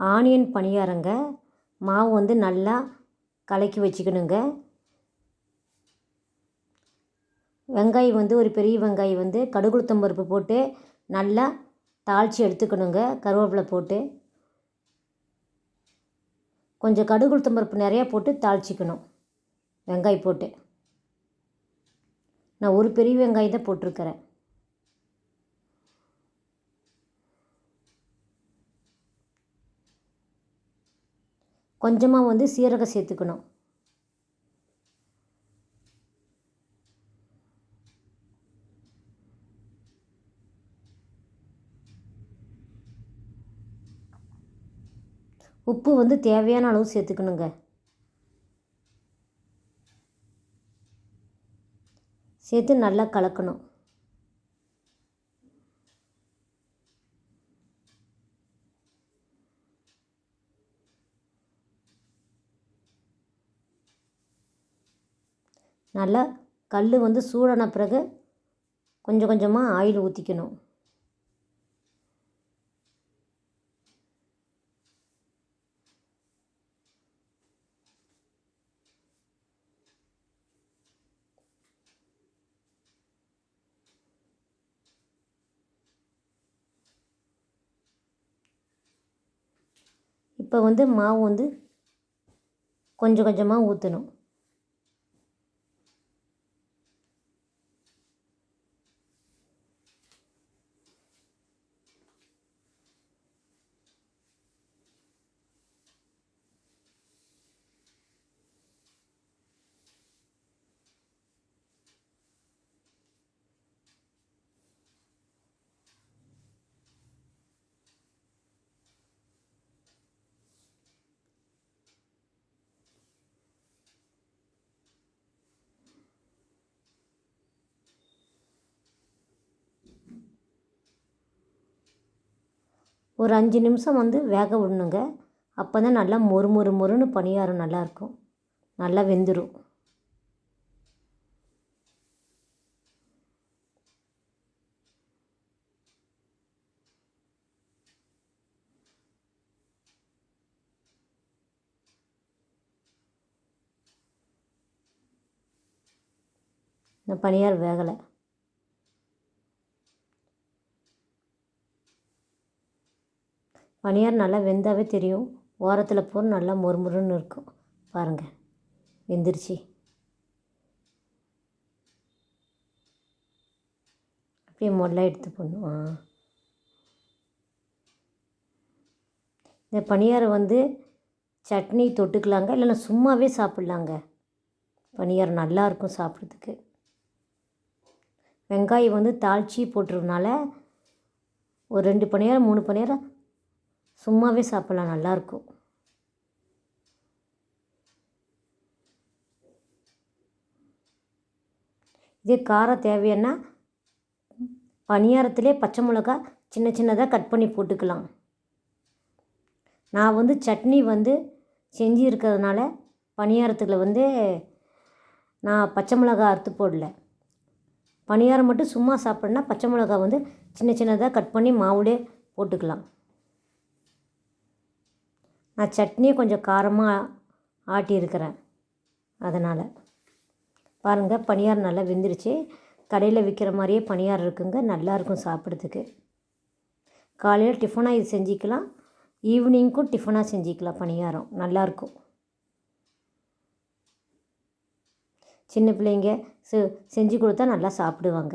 Onion பணியாரங்க. மாவு வந்து நல்லா கலக்கி வச்சுக்கணுங்க. வெங்காயம் வந்து ஒரு பெரிய வெங்காயம் வந்து கடுகு உளுத்தம் பருப்பு போட்டு நல்லா தாளித்து எடுத்துக்கணுங்க. கருவேப்பிலை போட்டு கொஞ்சம் கடுகு உளுத்தம் பருப்பு நிறையா போட்டு தாளிச்சிக்கணும். வெங்காயம் போட்டு நான் ஒரு பெரிய வெங்காயம் தான் போட்டிருக்கிறேன். கொஞ்சமாக வந்து சீரகம் சேர்த்துக்கணும். உப்பு வந்து தேவையான அளவு சேர்த்துக்கணுங்க. சேர்த்து நல்லா கலக்கணும். நல்லா கல் வந்து சூடான பிறகு கொஞ்சம் கொஞ்சமாக ஆயில் ஊற்றிக்கணும். இப்போ வந்து மாவு வந்து கொஞ்சம் கொஞ்சமாக ஊற்றணும். ஒரு 5 நிமிஷம் வந்து வேக விடணுங்க. அப்போ தான் நல்லா மொறு மொறு மொறுன்னு பணியாரம் நல்லாயிருக்கும். நல்லா வெந்துடும். இந்த பணியாரம் வேகலை. பணியாரம் நல்லா வெந்தாவே தெரியும். ஓரத்தில் போட்டு நல்லா மொறுமொறுன்னு இருக்கும். பாருங்கள், வெந்துருச்சு. அப்படியே மொடலாக எடுத்து போடணும். இந்த பணியாரம் வந்து சட்னி தொட்டுக்கலாங்க, இல்லைன்னா சும்மாவே சாப்பிட்லாங்க. பணியாரம் நல்லாயிருக்கும் சாப்பிட்றதுக்கு. வெங்காயம் வந்து தாளித்து போட்டுறதுனால ஒரு 2 பணியாரம் 3 பணியாரம் சும்மாவே சாப்பிட்லாம், நல்லாயிருக்கும். இதே காரம் தேவைன்னா பணியாரத்திலே பச்சை மிளகா சின்ன சின்னதாக கட் பண்ணி போட்டுக்கலாம். நான் வந்து சட்னி வந்து செஞ்சு இருக்கிறதுனால பணியாரத்தில் வந்து நான் பச்சை மிளகா அறுத்து போடல. பணியாரம் மட்டும் சும்மா சாப்பிட்னா பச்சை மிளகா வந்து சின்ன சின்னதாக கட் பண்ணி மாவுலே போட்டுக்கலாம். நான் சட்னியை கொஞ்சம் காரமாக ஆட்டியிருக்கிறேன், அதனால். பாருங்கள், பணியாரம் நல்லா வெந்துருச்சு. கடையில் விற்கிற மாதிரியே பணியாரம் இருக்குங்க, நல்லாயிருக்கும் சாப்பிட்றதுக்கு. காலையில் டிஃபனாக இது செஞ்சுக்கலாம், ஈவினிங்க்கும் டிஃபனாக செஞ்சுக்கலாம். பணியாரம் நல்லாயிருக்கும். சின்ன பிள்ளைங்க செஞ்சு கொடுத்தா நல்லா சாப்பிடுவாங்க.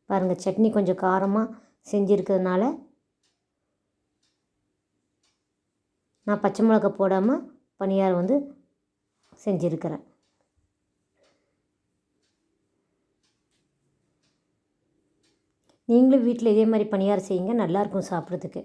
பாருங்கள், சட்னி கொஞ்சம் காரமாக செஞ்சுருக்கிறதுனால நான் பச்சை மிளகா போடாமல் பணியாரம் வந்து செஞ்சுருக்கிறேன். நீங்களும் வீட்டில் இதே மாதிரி பணியாரம் செய்யுங்க, நல்லாயிருக்கும் சாப்பிட்றதுக்கு.